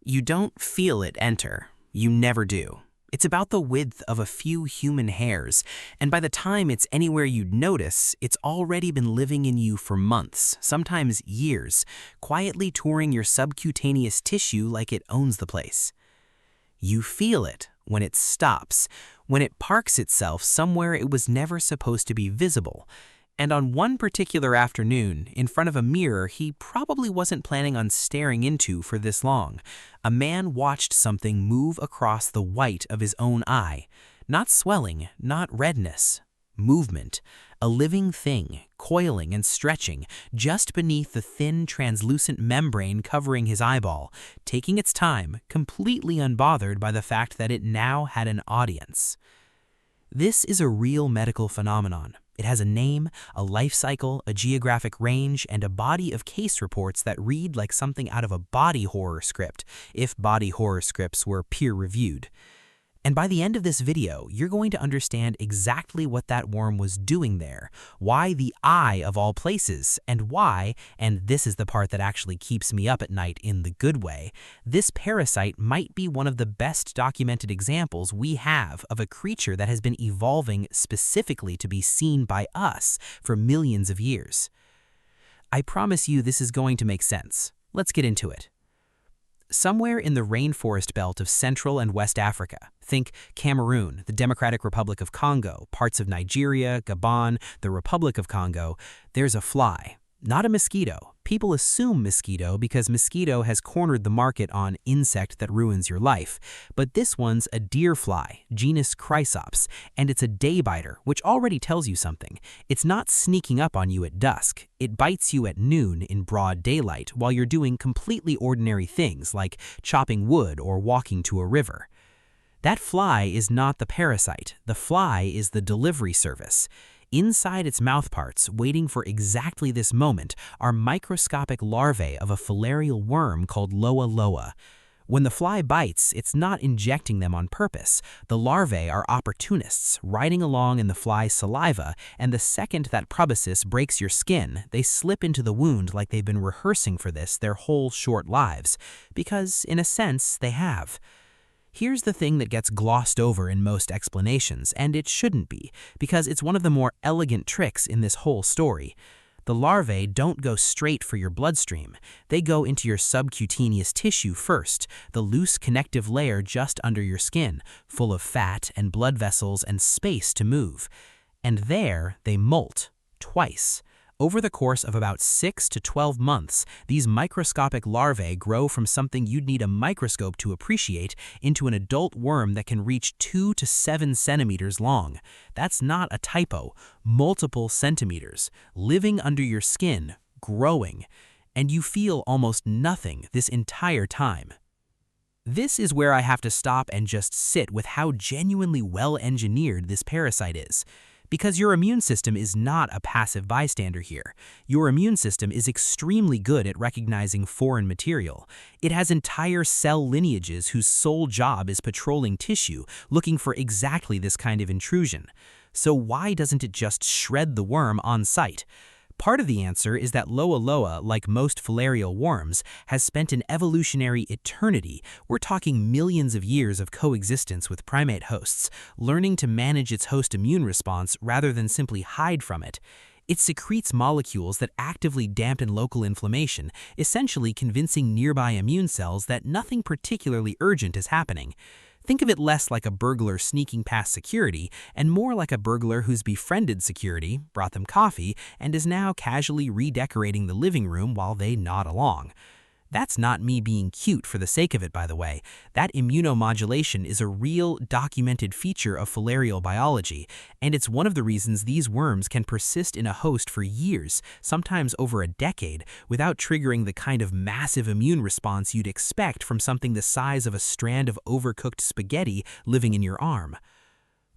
You don't feel it enter. You never do. It's about the width of a few human hairs, and by the time it's anywhere you'd notice, it's already been living in you for months, sometimes years, quietly touring your subcutaneous tissue like it owns the place. You feel it when it stops, when it parks itself somewhere it was never supposed to be visible. And on one particular afternoon, in front of a mirror he probably wasn't planning on staring into for this long, a man watched something move across the white of his own eye. Not swelling, not redness. Movement. A living thing, coiling and stretching, just beneath the thin, translucent membrane covering his eyeball, taking its time, completely unbothered by the fact that it now had an audience. This is a real medical phenomenon. It has a name, a life cycle, a geographic range, and a body of case reports that read like something out of a body horror script, if body horror scripts were peer-reviewed. And by the end of this video, you're going to understand exactly what that worm was doing there, why the eye of all places, and why, and this is the part that actually keeps me up at night in the good way, this parasite might be one of the best documented examples we have of a creature that has been evolving specifically to be seen by us for millions of years. I promise you this is going to make sense. Let's get into it. Somewhere in the rainforest belt of Central and West Africa, think Cameroon, the Democratic Republic of Congo, parts of Nigeria, Gabon, the Republic of Congo, there's a fly. Not a mosquito. People assume mosquito because mosquito has cornered the market on insect that ruins your life. But this one's a deer fly, genus Chrysops, and it's a day biter, which already tells you something. It's not sneaking up on you at dusk. It bites you at noon in broad daylight while you're doing completely ordinary things like chopping wood or walking to a river. That fly is not the parasite. The fly is the delivery service. Inside its mouthparts, waiting for exactly this moment, are microscopic larvae of a filarial worm called loa loa. When the fly bites, it's not injecting them on purpose. The larvae are opportunists, riding along in the fly's saliva, and the second that proboscis breaks your skin, they slip into the wound like they've been rehearsing for this their whole short lives. Because, in a sense, they have. Here's the thing that gets glossed over in most explanations, and it shouldn't be, because it's one of the more elegant tricks in this whole story. The larvae don't go straight for your bloodstream. They go into your subcutaneous tissue first, the loose connective layer just under your skin, full of fat and blood vessels and space to move. And there they molt, twice. Over the course of about 6 to 12 months, these microscopic larvae grow from something you'd need a microscope to appreciate into an adult worm that can reach 2 to 7 centimeters long. That's not a typo. Multiple centimeters, living under your skin, growing. And you feel almost nothing this entire time. This is where I have to stop and just sit with how genuinely well-engineered this parasite is. Because your immune system is not a passive bystander here. Your immune system is extremely good at recognizing foreign material. It has entire cell lineages whose sole job is patrolling tissue, looking for exactly this kind of intrusion. So why doesn't it just shred the worm on sight? Part of the answer is that loa loa, like most filarial worms, has spent an evolutionary eternity, we're talking millions of years of coexistence with primate hosts, learning to manage its host immune response rather than simply hide from it. It secretes molecules that actively dampen local inflammation, essentially convincing nearby immune cells that nothing particularly urgent is happening. Think of it less like a burglar sneaking past security and more like a burglar who's befriended security, brought them coffee, and is now casually redecorating the living room while they nod along. That's not me being cute for the sake of it, by the way. That immunomodulation is a real, documented feature of filarial biology, and it's one of the reasons these worms can persist in a host for years, sometimes over a decade, without triggering the kind of massive immune response you'd expect from something the size of a strand of overcooked spaghetti living in your arm.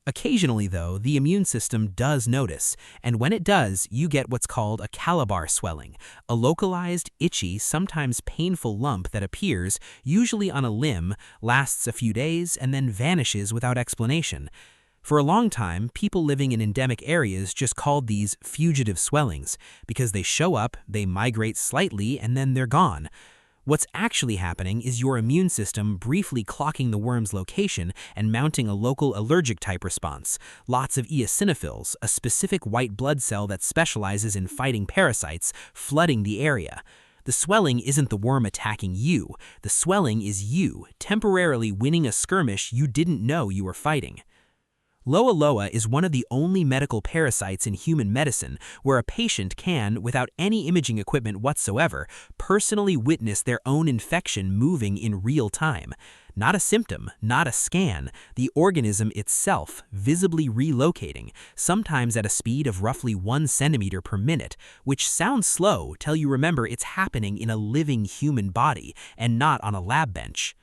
Occasionally, though, the immune system does notice, and when it does, you get what's called a Calabar swelling, a localized, itchy, sometimes painful lump that appears, usually on a limb, lasts a few days, and then vanishes without explanation. For a long time, people living in endemic areas just called these fugitive swellings, because they show up, they migrate slightly, and then they're gone. What's actually happening is your immune system briefly clocking the worm's location and mounting a local allergic-type response. Lots of eosinophils, a specific white blood cell that specializes in fighting parasites, flooding the area. The swelling isn't the worm attacking you. The swelling is you, temporarily winning a skirmish you didn't know you were fighting. Loa loa is one of the only medical parasites in human medicine where a patient can, without any imaging equipment whatsoever, personally witness their own infection moving in real time. Not a symptom, not a scan, the organism itself visibly relocating, sometimes at a speed of roughly 1 centimeter per minute, which sounds slow till you remember it's happening in a living human body and not on a lab bench.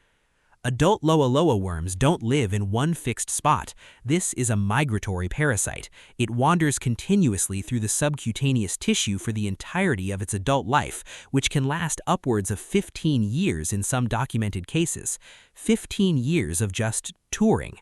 Adult Loa loa worms don't live in one fixed spot. This is a migratory parasite. It wanders continuously through the subcutaneous tissue for the entirety of its adult life, which can last upwards of 15 years in some documented cases. 15 years of just touring.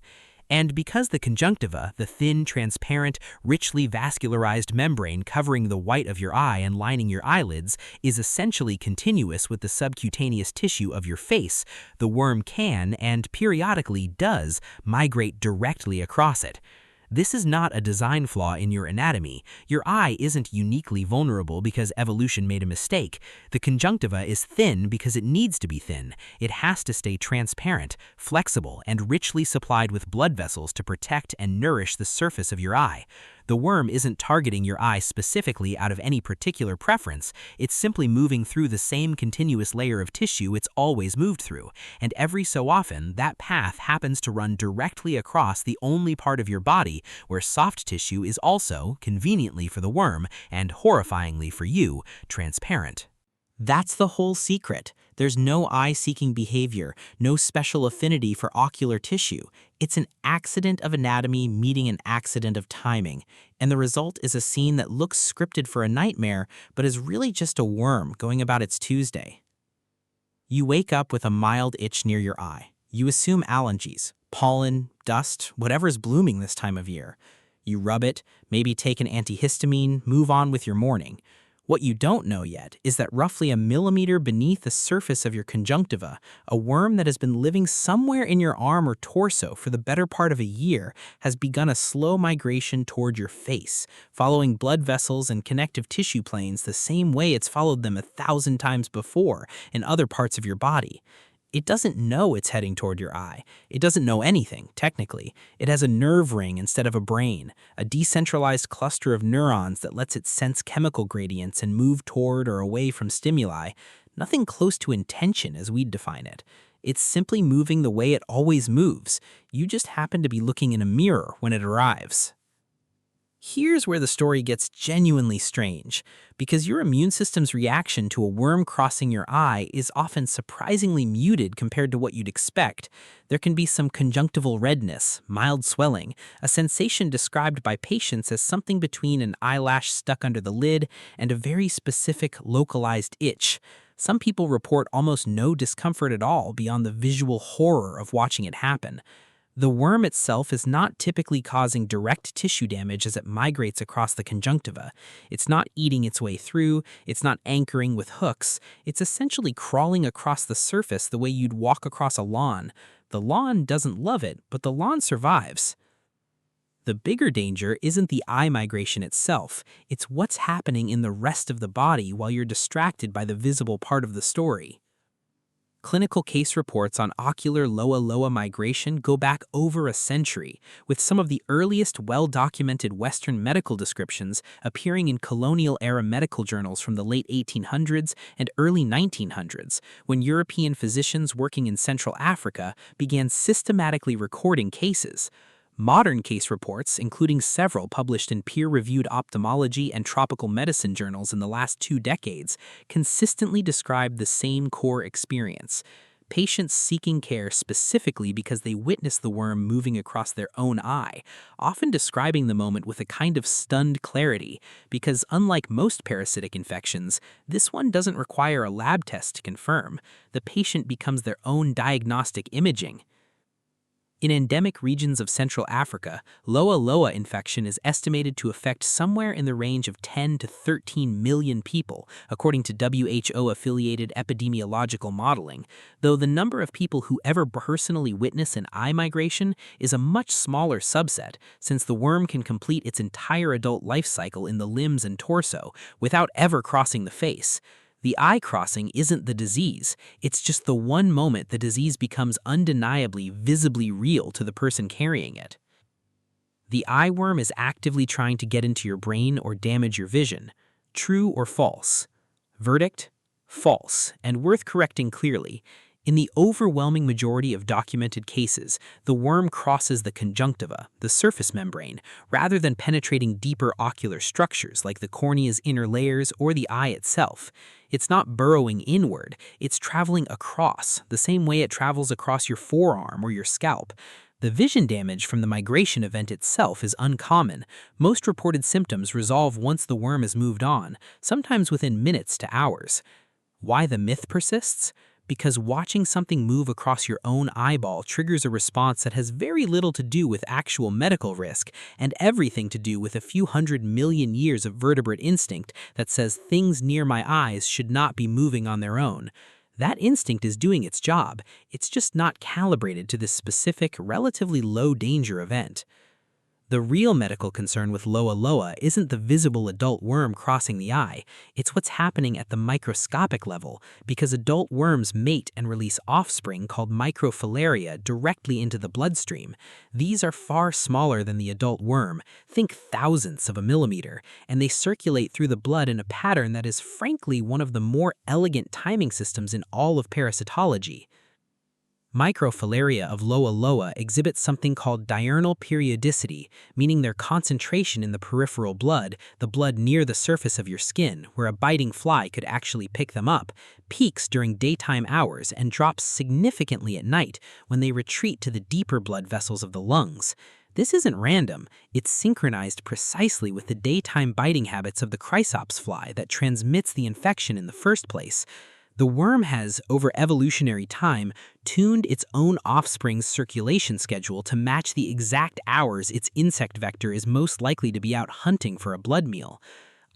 And because the conjunctiva, the thin, transparent, richly vascularized membrane covering the white of your eye and lining your eyelids, is essentially continuous with the subcutaneous tissue of your face, the worm can, and periodically does, migrate directly across it. This is not a design flaw in your anatomy. Your eye isn't uniquely vulnerable because evolution made a mistake. The conjunctiva is thin because it needs to be thin. It has to stay transparent, flexible, and richly supplied with blood vessels to protect and nourish the surface of your eye. The worm isn't targeting your eye specifically out of any particular preference. It's simply moving through the same continuous layer of tissue it's always moved through, and every so often, that path happens to run directly across the only part of your body where soft tissue is also, conveniently for the worm, and horrifyingly for you, transparent. That's the whole secret. There's no eye-seeking behavior, no special affinity for ocular tissue. It's an accident of anatomy meeting an accident of timing, and the result is a scene that looks scripted for a nightmare, but is really just a worm going about its Tuesday. You wake up with a mild itch near your eye. You assume allergies, pollen, dust, whatever's blooming this time of year. You rub it, maybe take an antihistamine, move on with your morning. What you don't know yet is that roughly a millimeter beneath the surface of your conjunctiva, a worm that has been living somewhere in your arm or torso for the better part of a year has begun a slow migration toward your face, following blood vessels and connective tissue planes the same way it's followed them 1,000 times before in other parts of your body. It doesn't know it's heading toward your eye. It doesn't know anything, technically. It has a nerve ring instead of a brain, a decentralized cluster of neurons that lets it sense chemical gradients and move toward or away from stimuli. Nothing close to intention as we'd define it. It's simply moving the way it always moves. You just happen to be looking in a mirror when it arrives. Here's where the story gets genuinely strange, because your immune system's reaction to a worm crossing your eye is often surprisingly muted compared to what you'd expect. There can be some conjunctival redness, mild swelling, a sensation described by patients as something between an eyelash stuck under the lid and a very specific localized itch. Some people report almost no discomfort at all beyond the visual horror of watching it happen. The worm itself is not typically causing direct tissue damage as it migrates across the conjunctiva. It's not eating its way through, it's not anchoring with hooks, it's essentially crawling across the surface the way you'd walk across a lawn. The lawn doesn't love it, but the lawn survives. The bigger danger isn't the eye migration itself, it's what's happening in the rest of the body while you're distracted by the visible part of the story. Clinical case reports on ocular Loa loa migration go back over a century, with some of the earliest well-documented Western medical descriptions appearing in colonial-era medical journals from the late 1800s and early 1900s, when European physicians working in Central Africa began systematically recording cases. Modern case reports, including several published in peer-reviewed ophthalmology and tropical medicine journals in the last 2 decades, consistently describe the same core experience. Patients seeking care specifically because they witnessed the worm moving across their own eye, often describing the moment with a kind of stunned clarity, because unlike most parasitic infections, this one doesn't require a lab test to confirm. The patient becomes their own diagnostic imaging. In endemic regions of Central Africa, Loa Loa infection is estimated to affect somewhere in the range of 10 to 13 million people, according to WHO-affiliated epidemiological modeling, though the number of people who ever personally witness an eye migration is a much smaller subset, since the worm can complete its entire adult life cycle in the limbs and torso without ever crossing the face. The eye crossing isn't the disease, it's just the one moment the disease becomes undeniably, visibly real to the person carrying it. The eye worm is actively trying to get into your brain or damage your vision. True or false? Verdict? False, and worth correcting clearly. In the overwhelming majority of documented cases, the worm crosses the conjunctiva, the surface membrane, rather than penetrating deeper ocular structures like the cornea's inner layers or the eye itself. It's not burrowing inward, it's traveling across, the same way it travels across your forearm or your scalp. The vision damage from the migration event itself is uncommon. Most reported symptoms resolve once the worm has moved on, sometimes within minutes to hours. Why the myth persists? Because watching something move across your own eyeball triggers a response that has very little to do with actual medical risk and everything to do with a few 100 million years of vertebrate instinct that says things near my eyes should not be moving on their own. That instinct is doing its job, it's just not calibrated to this specific, relatively low-danger event. The real medical concern with Loa Loa isn't the visible adult worm crossing the eye, it's what's happening at the microscopic level, because adult worms mate and release offspring called microfilaria directly into the bloodstream. These are far smaller than the adult worm, think thousandths of a millimeter, and they circulate through the blood in a pattern that is frankly one of the more elegant timing systems in all of parasitology. Microfilaria of Loa Loa exhibit something called diurnal periodicity, meaning their concentration in the peripheral blood, the blood near the surface of your skin, where a biting fly could actually pick them up, peaks during daytime hours and drops significantly at night when they retreat to the deeper blood vessels of the lungs. This isn't random, it's synchronized precisely with the daytime biting habits of the Chrysops fly that transmits the infection in the first place. The worm has, over evolutionary time, tuned its own offspring's circulation schedule to match the exact hours its insect vector is most likely to be out hunting for a blood meal.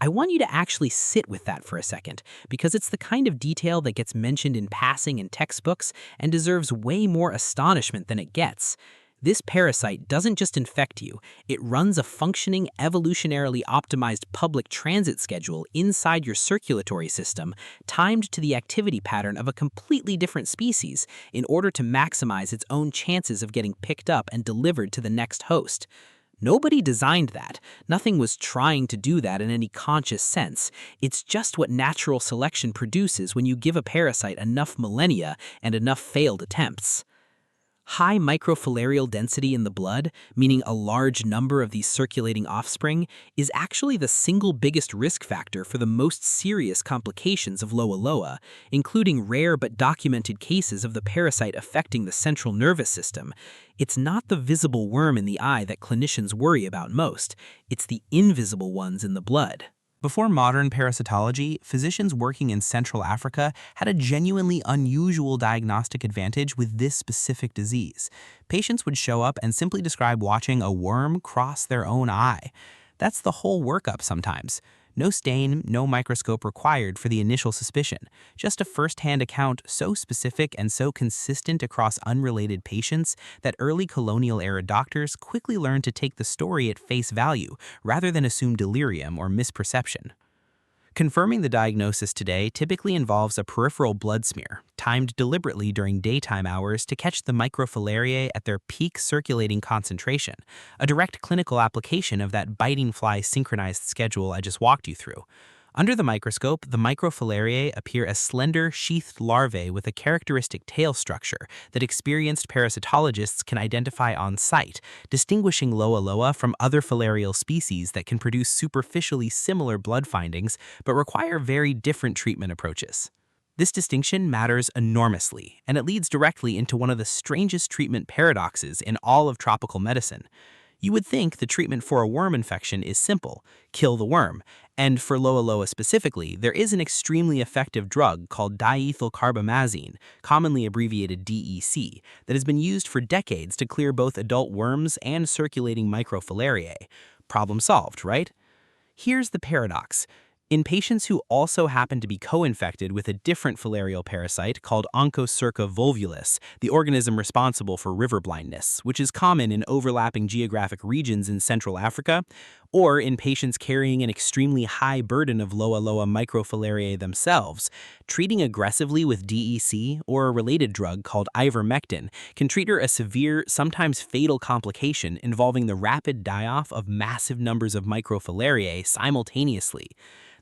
I want you to actually sit with that for a second, because it's the kind of detail that gets mentioned in passing in textbooks and deserves way more astonishment than it gets. This parasite doesn't just infect you, it runs a functioning, evolutionarily optimized public transit schedule inside your circulatory system, timed to the activity pattern of a completely different species in order to maximize its own chances of getting picked up and delivered to the next host. Nobody designed that. Nothing was trying to do that in any conscious sense. It's just what natural selection produces when you give a parasite enough millennia and enough failed attempts. High microfilarial density in the blood, meaning a large number of these circulating offspring, is actually the single biggest risk factor for the most serious complications of Loa Loa, including rare but documented cases of the parasite affecting the central nervous system. It's not the visible worm in the eye that clinicians worry about most, it's the invisible ones in the blood. Before modern parasitology, physicians working in Central Africa had a genuinely unusual diagnostic advantage with this specific disease. Patients would show up and simply describe watching a worm cross their own eye. That's the whole workup sometimes. No stain, no microscope required for the initial suspicion. Just a first-hand account so specific and so consistent across unrelated patients that early colonial-era doctors quickly learned to take the story at face value rather than assume delirium or misperception. Confirming the diagnosis today typically involves a peripheral blood smear, timed deliberately during daytime hours to catch the microfilariae at their peak circulating concentration, a direct clinical application of that biting fly synchronized schedule I just walked you through. Under the microscope, the microfilariae appear as slender, sheathed larvae with a characteristic tail structure that experienced parasitologists can identify on sight, distinguishing Loa Loa from other filarial species that can produce superficially similar blood findings but require very different treatment approaches. This distinction matters enormously, and it leads directly into one of the strangest treatment paradoxes in all of tropical medicine. You would think the treatment for a worm infection is simple: kill the worm, And for Loa Loa specifically, there is an extremely effective drug called diethylcarbamazine, commonly abbreviated DEC, that has been used for decades to clear both adult worms and circulating microfilariae. Problem solved, right? Here's the paradox. In patients who also happen to be co-infected with a different filarial parasite called Onchocerca volvulus, the organism responsible for river blindness, which is common in overlapping geographic regions in Central Africa, or in patients carrying an extremely high burden of Loa Loa microfilariae themselves, treating aggressively with DEC or a related drug called ivermectin can trigger a severe, sometimes fatal complication involving the rapid die-off of massive numbers of microfilariae simultaneously.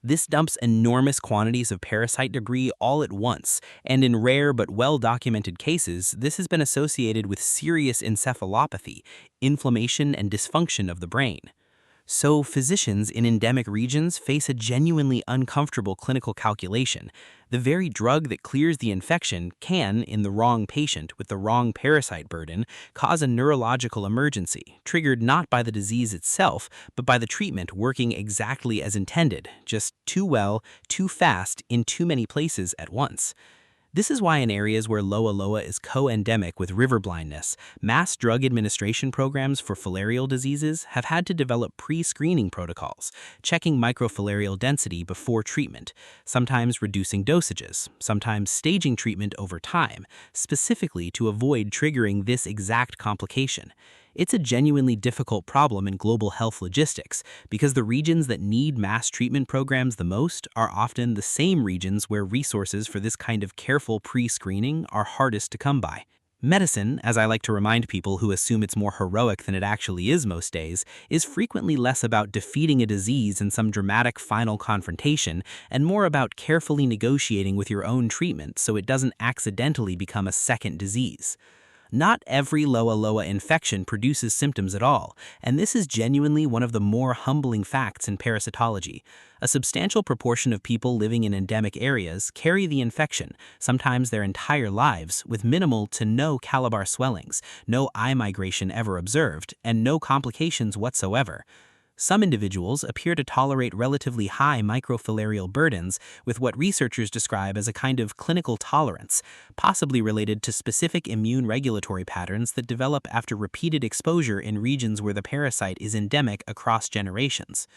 This dumps enormous quantities of parasite debris all at once, and in rare but well-documented cases, this has been associated with serious encephalopathy, inflammation, and dysfunction of the brain. So physicians in endemic regions face a genuinely uncomfortable clinical calculation. The very drug that clears the infection can, in the wrong patient with the wrong parasite burden, cause a neurological emergency, triggered not by the disease itself, but by the treatment working exactly as intended, just too well, too fast, in too many places at once. This is why in areas where Loa Loa is co-endemic with river blindness, mass drug administration programs for filarial diseases have had to develop pre-screening protocols, checking microfilarial density before treatment, sometimes reducing dosages, sometimes staging treatment over time, specifically to avoid triggering this exact complication. It's a genuinely difficult problem in global health logistics because the regions that need mass treatment programs the most are often the same regions where resources for this kind of careful pre-screening are hardest to come by. Medicine, as I like to remind people who assume it's more heroic than it actually is most days, is frequently less about defeating a disease in some dramatic final confrontation and more about carefully negotiating with your own treatment so it doesn't accidentally become a second disease. Not every Loa Loa infection produces symptoms at all, and this is genuinely one of the more humbling facts in parasitology. A substantial proportion of people living in endemic areas carry the infection, sometimes their entire lives, with minimal to no Calabar swellings, no eye migration ever observed, and no complications whatsoever. Some individuals appear to tolerate relatively high microfilarial burdens with what researchers describe as a kind of clinical tolerance, possibly related to specific immune regulatory patterns that develop after repeated exposure in regions where the parasite is endemic across generations.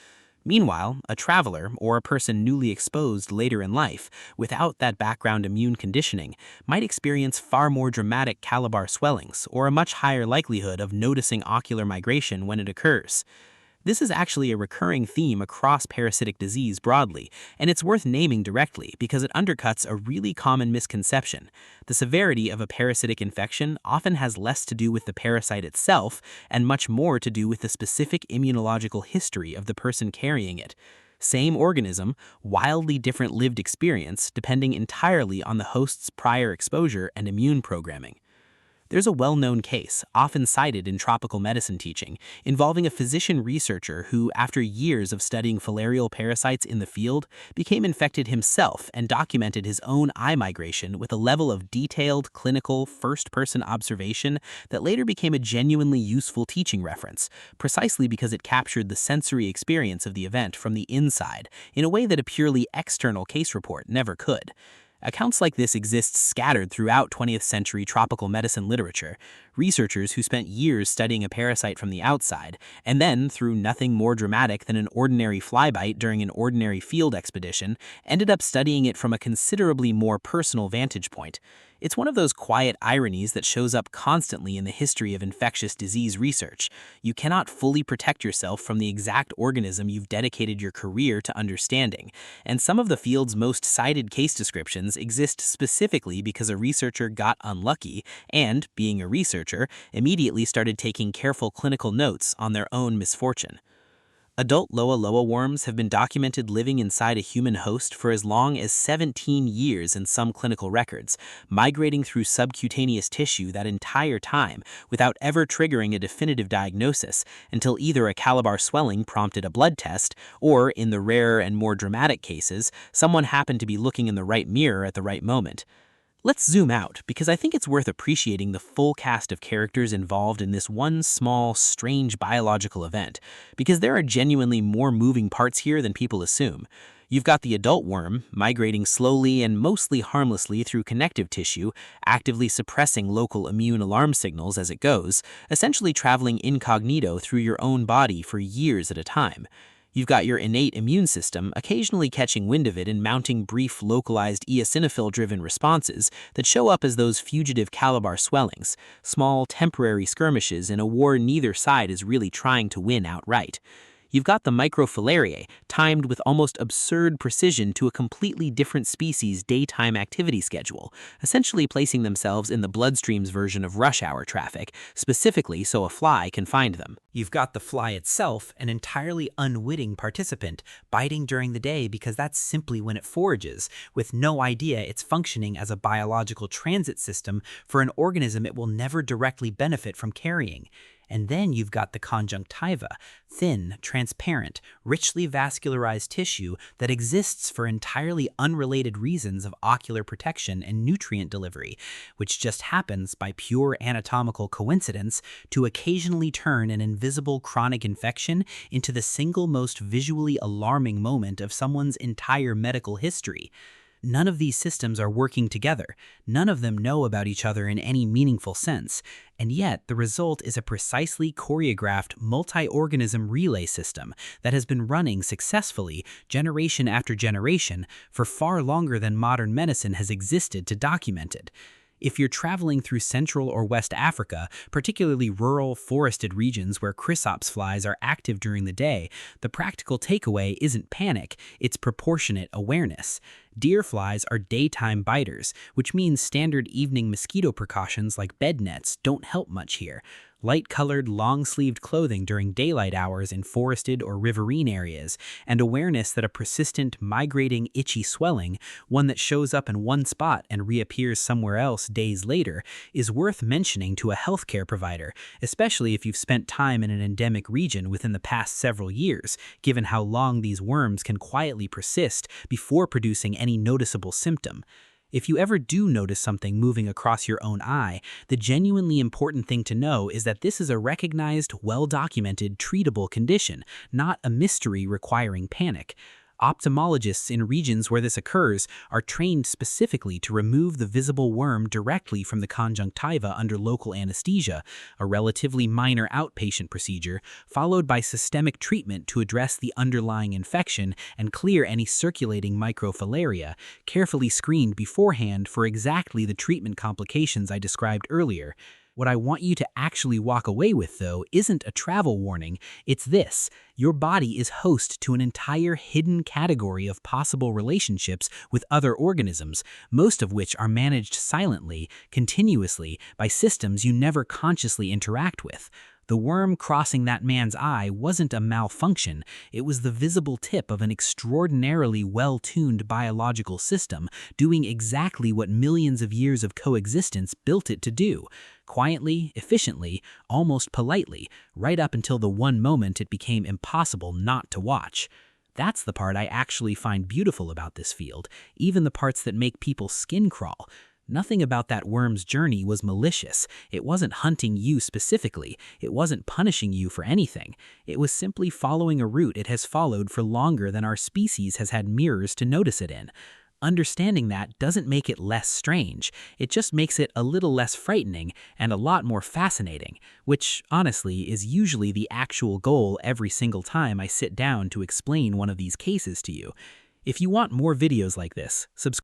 Meanwhile, a traveler or a person newly exposed later in life, without that background immune conditioning, might experience far more dramatic Calabar swellings or a much higher likelihood of noticing ocular migration when it occurs. This is actually a recurring theme across parasitic disease broadly, and it's worth naming directly because it undercuts a really common misconception. The severity of a parasitic infection often has less to do with the parasite itself and much more to do with the specific immunological history of the person carrying it. Same organism, wildly different lived experience depending entirely on the host's prior exposure and immune programming. There's a well-known case, often cited in tropical medicine teaching, involving a physician researcher who, after years of studying filarial parasites in the field, became infected himself and documented his own eye migration with a level of detailed, clinical, first-person observation that later became a genuinely useful teaching reference, precisely because it captured the sensory experience of the event from the inside in a way that a purely external case report never could. Accounts like this exist scattered throughout 20th century tropical medicine literature. Researchers who spent years studying a parasite from the outside, and then, through nothing more dramatic than an ordinary flybite during an ordinary field expedition, ended up studying it from a considerably more personal vantage point. It's one of those quiet ironies that shows up constantly in the history of infectious disease research. You cannot fully protect yourself from the exact organism you've dedicated your career to understanding, and some of the field's most cited case descriptions exist specifically because a researcher got unlucky and, being a researcher, immediately started taking careful clinical notes on their own misfortune. Adult Loa Loa worms have been documented living inside a human host for as long as 17 years in some clinical records, migrating through subcutaneous tissue that entire time without ever triggering a definitive diagnosis until either a Calabar swelling prompted a blood test or, in the rarer and more dramatic cases, someone happened to be looking in the right mirror at the right moment. Let's zoom out, because I think it's worth appreciating the full cast of characters involved in this one small, strange biological event, because there are genuinely more moving parts here than people assume. You've got the adult worm, migrating slowly and mostly harmlessly through connective tissue, actively suppressing local immune alarm signals as it goes, essentially traveling incognito through your own body for years at a time. You've got your innate immune system occasionally catching wind of it and mounting brief localized eosinophil-driven responses that show up as those fugitive Calabar swellings, small temporary skirmishes in a war neither side is really trying to win outright. You've got the microfilariae, timed with almost absurd precision to a completely different species' daytime activity schedule, essentially placing themselves in the bloodstream's version of rush hour traffic, specifically so a fly can find them. You've got the fly itself, an entirely unwitting participant, biting during the day because that's simply when it forages, with no idea it's functioning as a biological transit system for an organism it will never directly benefit from carrying. And then you've got the conjunctiva, thin, transparent, richly vascularized tissue that exists for entirely unrelated reasons of ocular protection and nutrient delivery, which just happens by pure anatomical coincidence to occasionally turn an invisible chronic infection into the single most visually alarming moment of someone's entire medical history. None of these systems are working together. None of them know about each other in any meaningful sense. And yet, the result is a precisely choreographed multi-organism relay system that has been running successfully, generation after generation, for far longer than modern medicine has existed to document it. If you're traveling through Central or West Africa, particularly rural, forested regions where Chrysops flies are active during the day, the practical takeaway isn't panic, it's proportionate awareness. Deer flies are daytime biters, which means standard evening mosquito precautions like bed nets don't help much here. Light-colored, long-sleeved clothing during daylight hours in forested or riverine areas, and awareness that a persistent, migrating, itchy swelling, one that shows up in one spot and reappears somewhere else days later, is worth mentioning to a healthcare provider, especially if you've spent time in an endemic region within the past several years, given how long these worms can quietly persist before producing any noticeable symptom. If you ever do notice something moving across your own eye, the genuinely important thing to know is that this is a recognized, well-documented, treatable condition, not a mystery requiring panic. Ophthalmologists in regions where this occurs are trained specifically to remove the visible worm directly from the conjunctiva under local anesthesia, a relatively minor outpatient procedure, followed by systemic treatment to address the underlying infection and clear any circulating microfilaria, carefully screened beforehand for exactly the treatment complications I described earlier. What I want you to actually walk away with, though, isn't a travel warning. It's this: your body is host to an entire hidden category of possible relationships with other organisms, most of which are managed silently, continuously, by systems you never consciously interact with. The worm crossing that man's eye wasn't a malfunction, it was the visible tip of an extraordinarily well-tuned biological system doing exactly what millions of years of coexistence built it to do. Quietly, efficiently, almost politely, right up until the one moment it became impossible not to watch. That's the part I actually find beautiful about this field, even the parts that make people's skin crawl. Nothing about that worm's journey was malicious. It wasn't hunting you specifically. It wasn't punishing you for anything. It was simply following a route it has followed for longer than our species has had mirrors to notice it in. Understanding that doesn't make it less strange. It just makes it a little less frightening and a lot more fascinating, which, honestly, is usually the actual goal every single time I sit down to explain one of these cases to you. If you want more videos like this, subscribe.